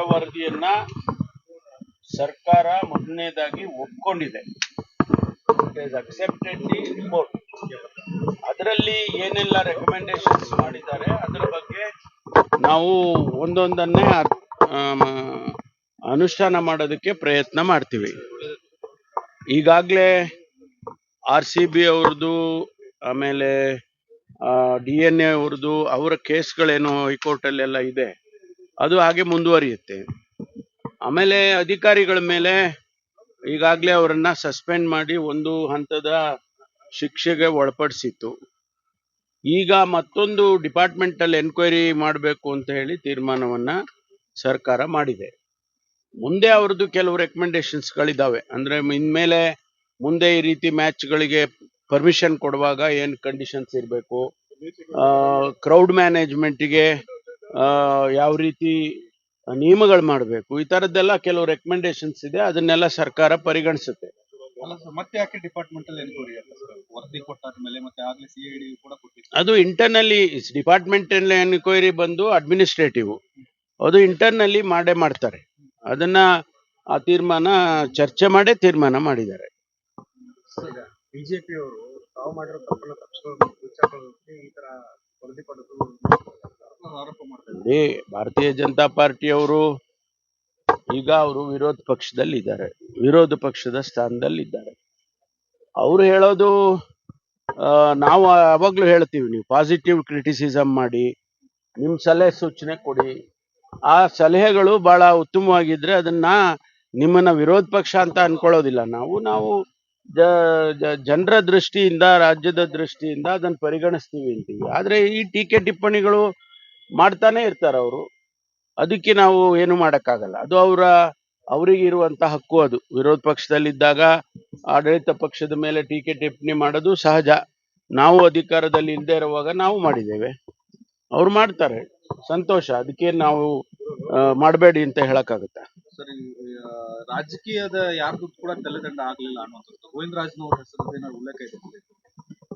ವರದಿಯನ್ನ ಸರ್ಕಾರ ಮೊದಲನೇದಾಗಿ ಒಪ್ಕೊಂಡಿದೆ. Accepted the report. ಅದರಲ್ಲಿ ಏನೆಲ್ಲ ರೆಕಮೆಂಡೇಶನ್ಸ್ ಮಾಡಿದ್ದಾರೆ ಅದರ ಬಗ್ಗೆ ನಾವು ಒಂದೊಂದನ್ನೇ ಅನುಷ್ಠಾನ ಮಾಡೋದಕ್ಕೆ ಪ್ರಯತ್ನ ಮಾಡ್ತೀವಿ. ಈಗಾಗಲೇ RCB ಅವ್ರದ್ದು, ಆಮೇಲೆ DNA ಅವ್ರದ್ದು, ಅವರ ಕೇಸ್ಗಳೇನು ಹೈಕೋರ್ಟಲ್ಲೆಲ್ಲ ಇದೆ, ಅದು ಹಾಗೆ ಮುಂದುವರಿಯುತ್ತೆ. ಆಮೇಲೆ ಅಧಿಕಾರಿಗಳ ಮೇಲೆ ಈಗಾಗಲೇ ಅವರನ್ನ ಸಸ್ಪೆಂಡ್ ಮಾಡಿ ಒಂದು ಹಂತದ ಶಿಕ್ಷೆಗೆ ಒಳಪಡಿಸಿತ್ತು. ಈಗ ಮತ್ತೊಂದು ಡಿಪಾರ್ಟ್ಮೆಂಟಲ್ ಎನ್ಕ್ವೈರಿ ಮಾಡಬೇಕು ಅಂತ ಹೇಳಿ ತೀರ್ಮಾನವನ್ನ ಸರ್ಕಾರ ಮಾಡಿದೆ. ಮುಂದೆ ಅವ್ರದ್ದು ಕೆಲವು ರೆಕಮೆಂಡೇಶನ್ಸ್ಗಳಿದ್ದಾವೆ. ಅಂದ್ರೆ ಇನ್ಮೇಲೆ ಮುಂದೆ ಈ ರೀತಿ ಮ್ಯಾಚ್ಗಳಿಗೆ ಪರ್ಮಿಷನ್ ಕೊಡುವಾಗ ಏನು ಕಂಡೀಷನ್ಸ್ ಇರಬೇಕು, ಕ್ರೌಡ್ ಮ್ಯಾನೇಜ್ಮೆಂಟ್ಗೆ ಯಾವ ರೀತಿ ನಿಯಮಗಳು ಮಾಡಬೇಕು, ಈ ತರದ್ದೆಲ್ಲ ಕೆಲವು ರೆಕಮೆಂಡೇಶನ್ಸ್ ಇದೆ. ಅದನ್ನೆಲ್ಲ ಸರ್ಕಾರ ಪರಿಗಣಿಸುತ್ತೆ. ಮತ್ತೆ ಯಾಕೆ ಡಿಪಾರ್ಟ್ಮೆಂಟಲ್ ಎನ್ಕ್ವೈರಿ ವರದಿ ಕೊಟ್ಟಾದ್ಮೇಲೆ ಮತ್ತೆ ಆಗ್ಲೇ CID ಕೂಡ ಕೊಟ್ಟಿತ್ತು. ಅದು ಇಂಟರ್ನಲ್ಲಿ ಡಿಪಾರ್ಟ್ಮೆಂಟಲ್ ಎನ್ಕ್ವೈರಿ ಬಂದು ಅಡ್ಮಿನಿಸ್ಟ್ರೇಟಿವ್, ಅದು ಇಂಟರ್ನಲ್ಲಿ ಮಾಡ್ತಾರೆ. ಅದನ್ನ ಆ ತೀರ್ಮಾನ ಚರ್ಚೆ ಮಾಡೇ ತೀರ್ಮಾನ ಮಾಡಿದ್ದಾರೆ. ಬಿಜೆಪಿ ಅವರು ತಾವು ಮಾಡಿರೋ ತಪ್ಪನ್ನು ಈ ತರ ವರದಿ ಕೊಡೋದು ಆರೋಪ ಮಾಡ್ತಾರೆ. ಭಾರತೀಯ ಜನತಾ ಪಾರ್ಟಿಯವರು ಈಗ ಅವರು ವಿರೋಧ ಪಕ್ಷದಲ್ಲಿದ್ದಾರೆ, ವಿರೋಧ ಪಕ್ಷದ ಸ್ಥಾನದಲ್ಲಿದ್ದಾರೆ. ಅವರು ಹೇಳೋದು ನಾವು ಯಾವಾಗ್ಲೂ ಹೇಳ್ತೀವಿ, ನೀವು ಪಾಸಿಟಿವ್ ಕ್ರಿಟಿಸಿಸಮ್ ಮಾಡಿ, ನಿಮ್ ಸಲಹೆ ಸೂಚನೆ ಕೊಡಿ. ಆ ಸಲಹೆಗಳು ಬಹಳ ಉತ್ತಮವಾಗಿದ್ರೆ ಅದನ್ನ ನಿಮ್ಮನ್ನ ವಿರೋಧ ಪಕ್ಷ ಅಂತ ಅನ್ಕೊಳ್ಳೋದಿಲ್ಲ. ನಾವು ಜನರ ದೃಷ್ಟಿಯಿಂದ, ರಾಜ್ಯದ ದೃಷ್ಟಿಯಿಂದ ಅದನ್ನ ಪರಿಗಣಿಸ್ತೀವಿ ಅಂತೀವಿ. ಆದ್ರೆ ಈ ಟೀಕೆ ಟಿಪ್ಪಣಿಗಳು ಮಾಡ್ತಾನೆ ಇರ್ತಾರೆ ಅವರು. ಅದಕ್ಕೆ ನಾವು ಏನು ಮಾಡಕ್ಕಾಗಲ್ಲ. ಅದು ಅವರಿಗೆ ಇರುವಂತ ಹಕ್ಕು. ಅದು ವಿರೋಧ ಪಕ್ಷದಲ್ಲಿದ್ದಾಗ ಆಡಳಿತ ಪಕ್ಷದ ಮೇಲೆ ಟೀಕೆ ಟಿಪ್ಪಣಿ ಮಾಡೋದು ಸಹಜ. ನಾವು ಅಧಿಕಾರದಲ್ಲಿ ಇಲ್ಲದೆ ಇರುವಾಗ ನಾವು ಮಾಡಿದ್ದೇವೆ, ಅವ್ರು ಮಾಡ್ತಾರೆ, ಸಂತೋಷ. ಅದಕ್ಕೆ ನಾವು ಮಾಡಬೇಡಿ ಅಂತ ಹೇಳಕ್ಕಾಗತ್ತಾ? ಸರಿ, ರಾಜಕೀಯದ ಯಾರ್ದು ಕೂಡ ತಲೆದಂಡ ಆಗ್ಲಿಲ್ಲ ಅನ್ನುವಂಥದ್ದು ಗೋವಿಂದ ರಾಜ್ನವ್ರ ಹೆಸರು ಏನಾದ್ರು ಉಲ್ಲೇಖ ಇದೆ?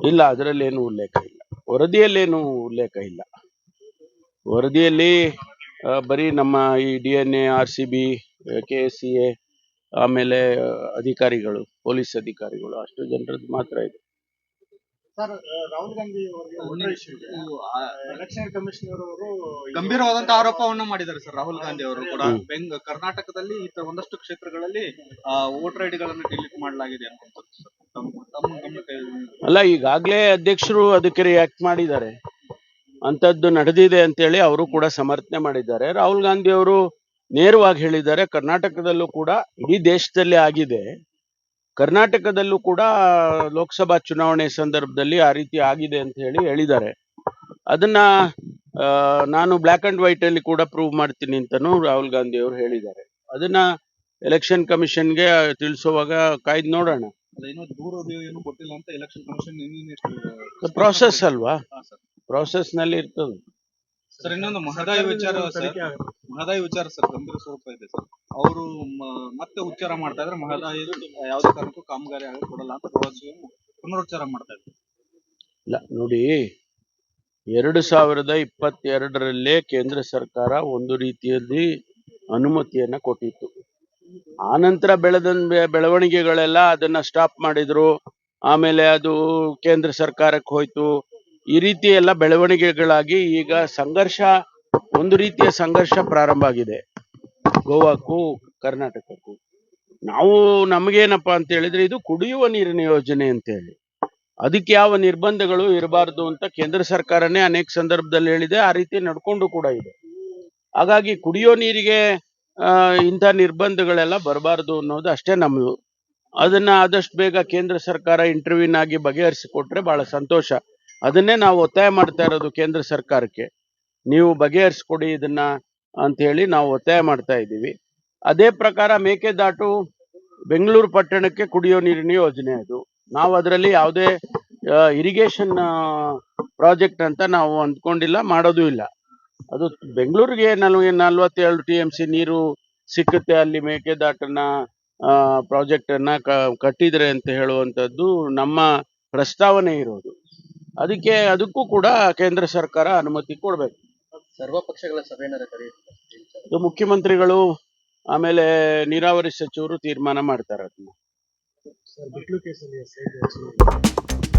ಇಲ್ಲ, ಅದರಲ್ಲಿ ಏನು ಉಲ್ಲೇಖ ಇಲ್ಲ, ವರದಿಯಲ್ಲೇನು ಉಲ್ಲೇಖ ಇಲ್ಲ. ವರದಿಯಲ್ಲಿ ಬರೀ ನಮ್ಮ ಈ DNA, RCB, KSCA, ಆಮೇಲೆ ಅಧಿಕಾರಿಗಳು, ಪೊಲೀಸ್ ಅಧಿಕಾರಿಗಳು, ಅಷ್ಟು ಜನರದ್ದು ಮಾತ್ರ ಇದೆ. Sir, Rahul Gandhi election commissioner ಅವರು ಗಂಭೀರವಾದಂತ ಆರೋಪವನ್ನು ಮಾಡಿದ್ದಾರೆ ಸರ್. ರಾಹುಲ್ ಗಾಂಧಿ ಅವರು ಕೂಡ ಕರ್ನಾಟಕದಲ್ಲಿ ಒಂದಷ್ಟು ಕ್ಷೇತ್ರಗಳಲ್ಲಿ ವೋಟರ್ ಐಡಿಗಳನ್ನು ಡಿಲೀಟ್ ಮಾಡಲಾಗಿದೆ ಅಲ್ಲ, ಈಗಾಗಲೇ ಅಧ್ಯಕ್ಷರು ಅದಕ್ಕೆ ರಿಯಾಕ್ಟ್ ಮಾಡಿದ್ದಾರೆ. ಅಂತದ್ದು ನಡೆದಿದೆ ಅಂತೇಳಿ ಅವರು ಕೂಡ ಸಮರ್ಥನೆ ಮಾಡಿದ್ದಾರೆ. ರಾಹುಲ್ ಗಾಂಧಿ ಅವರು ನೇರವಾಗಿ ಹೇಳಿದ್ದಾರೆ, ಕರ್ನಾಟಕದಲ್ಲೂ ಕೂಡ, ಇಡೀ ದೇಶದಲ್ಲಿ ಆಗಿದೆ, ಕರ್ನಾಟಕದಲ್ಲೂ ಕೂಡ ಲೋಕಸಭಾ ಚುನಾವಣೆ ಸಂದರ್ಭದಲ್ಲಿ ಆ ರೀತಿ ಆಗಿದೆ ಅಂತ ಹೇಳಿದ್ದಾರೆ. ಅದನ್ನ ನಾನು ಬ್ಲ್ಯಾಕ್ ಅಂಡ್ ವೈಟ್ ಅಲ್ಲಿ ಕೂಡ ಪ್ರೂವ್ ಮಾಡ್ತೀನಿ ಅಂತನೂ ರಾಹುಲ್ ಗಾಂಧಿ ಅವರು ಹೇಳಿದ್ದಾರೆ. ಅದನ್ನ ಎಲೆಕ್ಷನ್ ಕಮಿಷನ್ಗೆ ತಿಳಿಸುವಾಗ ಕಾಯ್ದು ನೋಡೋಣ. ಪ್ರಾಸೆಸ್ ಅಲ್ವಾ, ಪ್ರಾಸೆಸ್ ನಲ್ಲಿ ಇರ್ತದೆ. ಸರ್, ಇನ್ನೊಂದು ಮಹದಾಯಿ ವಿಚಾರ ಸರ್, ಗಂಭೀರ ಸ್ವರೂಪ ಇದೆ ಸರ್. ಅವರು ಮತ್ತೆ ಉಚ್ಚಾರ ಮಾಡ್ತಾ ಇದ್ರೆ ಮಹದಾಯಿ ಯಾವುದೇ ಕಾರಣಕ್ಕೂ ಕಾಮಗಾರಿ ಆಗಿ ಕೊಡಲ್ಲ ಅಂತ ಪುನರುಚ್ಚಾರ ಮಾಡ್ತಾ ಇದ್ದಾರೆ. ಇಲ್ಲ ನೋಡಿ, 2022ರಲ್ಲೇ ಕೇಂದ್ರ ಸರ್ಕಾರ ಒಂದು ರೀತಿಯಲ್ಲಿ ಅನುಮತಿಯನ್ನ ಕೊಟ್ಟಿತ್ತು. ಆನಂತರ ಬೆಳವಣಿಗೆಗಳೆಲ್ಲ ಅದನ್ನ ಸ್ಟಾಪ್ ಮಾಡಿದ್ರು. ಆಮೇಲೆ ಅದು ಕೇಂದ್ರ ಸರ್ಕಾರಕ್ಕೆ ಹೋಯ್ತು. ಈ ರೀತಿ ಎಲ್ಲ ಬೆಳವಣಿಗೆಗಳಾಗಿ ಈಗ ಒಂದು ರೀತಿಯ ಸಂಘರ್ಷ ಪ್ರಾರಂಭ ಆಗಿದೆ ಗೋವಾಕ್ಕೂ ಕರ್ನಾಟಕಕ್ಕೂ. ನಮಗೇನಪ್ಪ ಅಂತ ಹೇಳಿದ್ರೆ, ಇದು ಕುಡಿಯುವ ನೀರಿನ ಯೋಜನೆ ಅಂತ ಹೇಳಿ, ಅದಕ್ಕೆ ಯಾವ ನಿರ್ಬಂಧಗಳು ಇರಬಾರ್ದು ಅಂತ ಕೇಂದ್ರ ಸರ್ಕಾರನೇ ಅನೇಕ ಸಂದರ್ಭದಲ್ಲಿ ಹೇಳಿದೆ. ಆ ರೀತಿ ನಡ್ಕೊಂಡು ಕೂಡ ಇದೆ. ಹಾಗಾಗಿ ಕುಡಿಯೋ ನೀರಿಗೆ ಇಂಥ ನಿರ್ಬಂಧಗಳೆಲ್ಲ ಬರಬಾರ್ದು ಅನ್ನೋದು ಅಷ್ಟೇ ನಮ್ಮದು. ಅದನ್ನ ಆದಷ್ಟು ಬೇಗ ಕೇಂದ್ರ ಸರ್ಕಾರ ಇಂಟರ್ವ್ಯೂನ್ ಆಗಿ ಬಗೆಹರಿಸಿಕೊಟ್ರೆ ಬಹಳ ಸಂತೋಷ. ಅದನ್ನೇ ನಾವು ಒತ್ತಾಯ ಮಾಡ್ತಾ ಇರೋದು ಕೇಂದ್ರ ಸರ್ಕಾರಕ್ಕೆ, ನೀವು ಬಗೆಹರಿಸ್ಕೊಡಿ ಇದನ್ನ ಅಂತ ಹೇಳಿ ನಾವು ಒತ್ತಾಯ ಮಾಡ್ತಾ ಇದ್ದೀವಿ. ಅದೇ ಪ್ರಕಾರ ಮೇಕೆದಾಟು ಬೆಂಗಳೂರು ಪಟ್ಟಣಕ್ಕೆ ಕುಡಿಯೋ ನೀರಿನ ಯೋಜನೆ. ಅದು ನಾವು ಅದರಲ್ಲಿ ಯಾವುದೇ ಇರಿಗೇಷನ್ ಪ್ರಾಜೆಕ್ಟ್ ಅಂತ ನಾವು ಅಂದ್ಕೊಂಡಿಲ್ಲ, ಮಾಡೋದು ಇಲ್ಲ. ಅದು ಬೆಂಗಳೂರಿಗೆ 42 TMC ನೀರು ಸಿಕ್ಕುತ್ತೆ ಅಲ್ಲಿ ಮೇಕೆದಾಟನ್ನ ಪ್ರಾಜೆಕ್ಟ್ ಅನ್ನ ಕಟ್ಟಿದ್ರೆ ಅಂತ ಹೇಳುವಂಥದ್ದು ನಮ್ಮ ಪ್ರಸ್ತಾವನೆ ಇರೋದು. ಅದಕ್ಕೂ ಕೂಡ ಕೇಂದ್ರ ಸರ್ಕಾರ ಅನುಮತಿ ಕೊಡ್ಬೇಕು. ಸರ್ವ ಪಕ್ಷಗಳ ಸಭೆಯನ್ನು ಕರೆಯುತ್ತೆ. ಇದು ಮುಖ್ಯಮಂತ್ರಿಗಳು ಆಮೇಲೆ ನೀರಾವರಿ ಸಚಿವರು ತೀರ್ಮಾನ ಮಾಡ್ತಾರೆ ಅದನ್ನ. ಸರ್ ಬಿಟ್ಲು ಕೇಸಲ್ಲಿ SIT